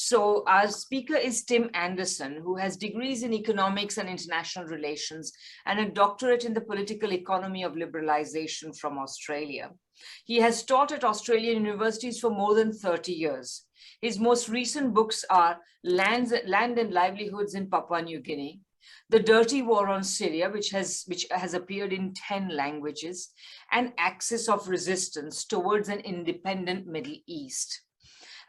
So our speaker is Tim Anderson, who has degrees in economics and international relations and a doctorate in the political economy of liberalization from Australia. He has taught at Australian universities for more than 30 years. His most recent books are Land and Livelihoods in Papua New Guinea, The Dirty War on Syria, which has appeared in 10 languages, and Axis of Resistance Towards an Independent Middle East.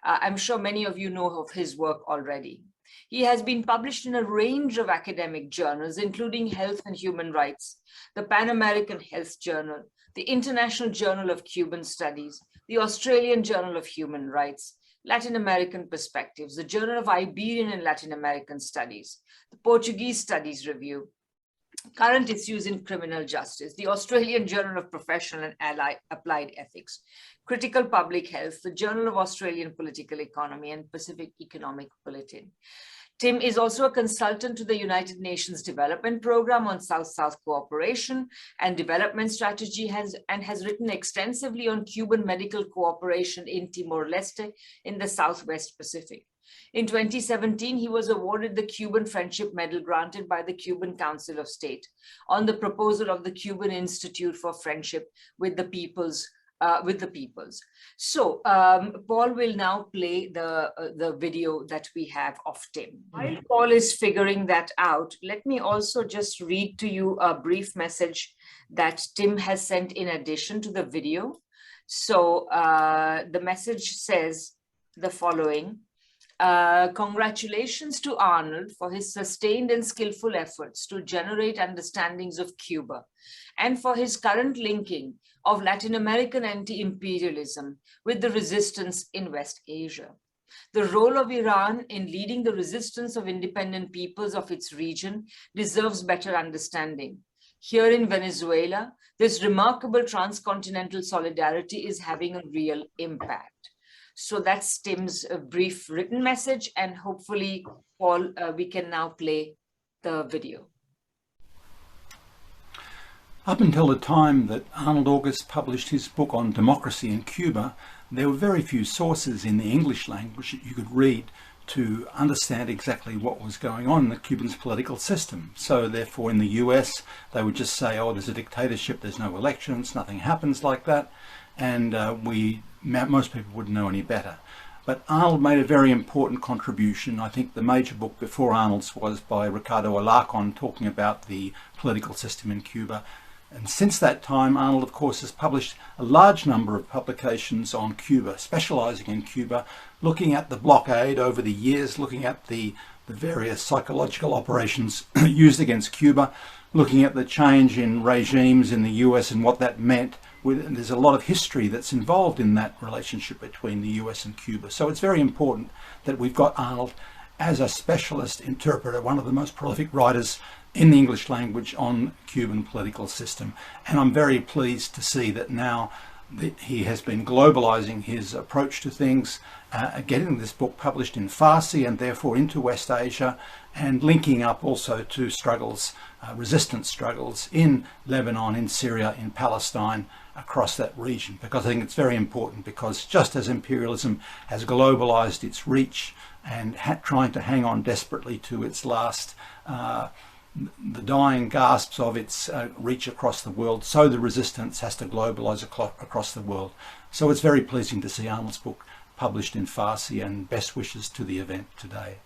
I'm sure many of you know of his work already. He has been published in a range of academic journals, including Health and Human Rights, the Pan American Health Journal, the International Journal of Cuban Studies, the Australian Journal of Human Rights, Latin American Perspectives, the Journal of Iberian and Latin American Studies, the Portuguese Studies Review, Current Issues in Criminal Justice, the Australian Journal of Professional and Applied Ethics, Critical Public Health, the Journal of Australian Political Economy, and Pacific Economic Bulletin. Tim is also a consultant to the United Nations Development Programme on South-South cooperation and development strategy and has written extensively on Cuban medical cooperation in Timor-Leste in the Southwest Pacific. In 2017, he was awarded the Cuban Friendship Medal granted by the Cuban Council of State on the proposal of the Cuban Institute for Friendship with the Peoples. So Paul will now play the video that we have of Tim. While Paul is figuring that out, let me also just read to you a brief message that Tim has sent in addition to the video. So the message says the following. Congratulations to Arnold for his sustained and skillful efforts to generate understandings of Cuba and for his current linking of Latin American anti-imperialism with the resistance in West Asia. The role of Iran in leading the resistance of independent peoples of its region deserves better understanding. Here in Venezuela, this remarkable transcontinental solidarity is having a real impact. So that's Tim's brief written message, and hopefully, Paul, we can now play the video. Up until the time that Arnold August published his book on democracy in Cuba, there were very few sources in the English language that you could read to understand exactly what was going on in the Cuban's political system. So therefore in the US, they would just say, oh, there's a dictatorship, there's no elections, nothing happens like that. And most people wouldn't know any better. But Arnold made a very important contribution. I think the major book before Arnold's was by Ricardo Alarcon, talking about the political system in Cuba. And since that time, Arnold, of course, has published a large number of publications on Cuba, specializing in Cuba, looking at the blockade over the years, looking at the various psychological operations used against Cuba, looking at the change in regimes in the US and what that meant. There's a lot of history that's involved in that relationship between the US and Cuba. So it's very important that we've got Arnold as a specialist interpreter, one of the most prolific writers in the English language on Cuban political system. And I'm very pleased to see that now that he has been globalizing his approach to things, getting this book published in Farsi and therefore into West Asia, and linking up also to struggles, resistance struggles in Lebanon, in Syria, in Palestine, across that region. Because I think it's very important, because just as imperialism has globalized its reach and trying to hang on desperately to its last the dying gasps of its reach across the world, so the resistance has to globalize across the world. So it's very pleasing to see Arnold's book published in Farsi, and best wishes to the event today.